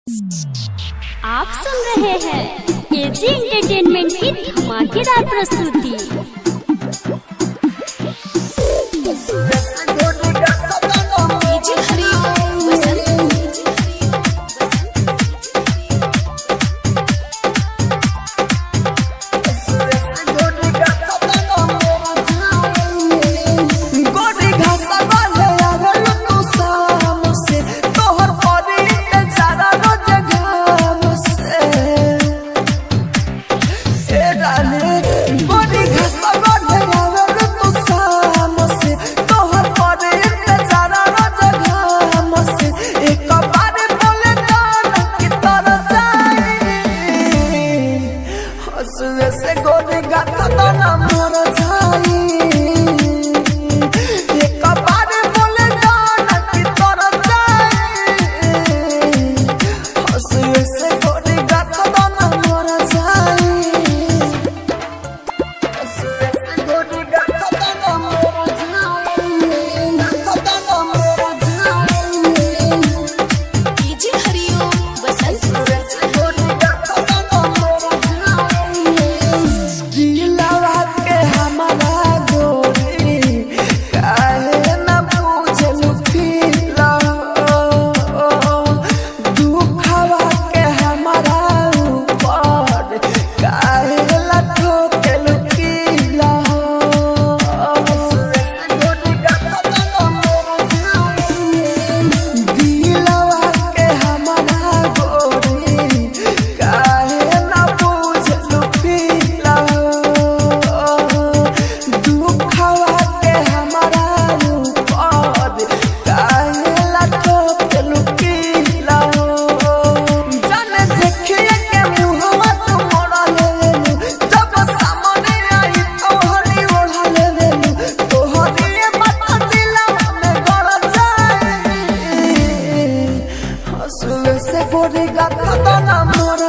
आप सुन रहे हैं एजी एंटरटेनमेंट की धमाकेदार प्रस्तुति। से गोरी गाता तो ना मोर जाई एक बार बोले गाना की तोर जाई हंसुए से गोरी गाता तो ना मोर जाई हंसुए से गोरी गाता तो ना मोर जाई गाता तो ना मोर जाई डीजे हरिओम बसंत से गोरी गाता तो ना मोर जाई दिलवा के हमारा गोरी काहे न पूछलू फिरा दुखवा के हमारा ऊपर काहे ला ठोकेलू किला दिलवा के हमारा गोरी काहे न पूछलू फिरा दुखवा के हमारा ऊपर काहे ला ठोकेलू किला जाने देखिए के मुहवा तू मोड़ा लेलू जब सामने आई तोहरी ओढ़ा लेलू तोहरी बात दिलवा में गड़ जाए हंसुए से गोरी गाता तो ना मोर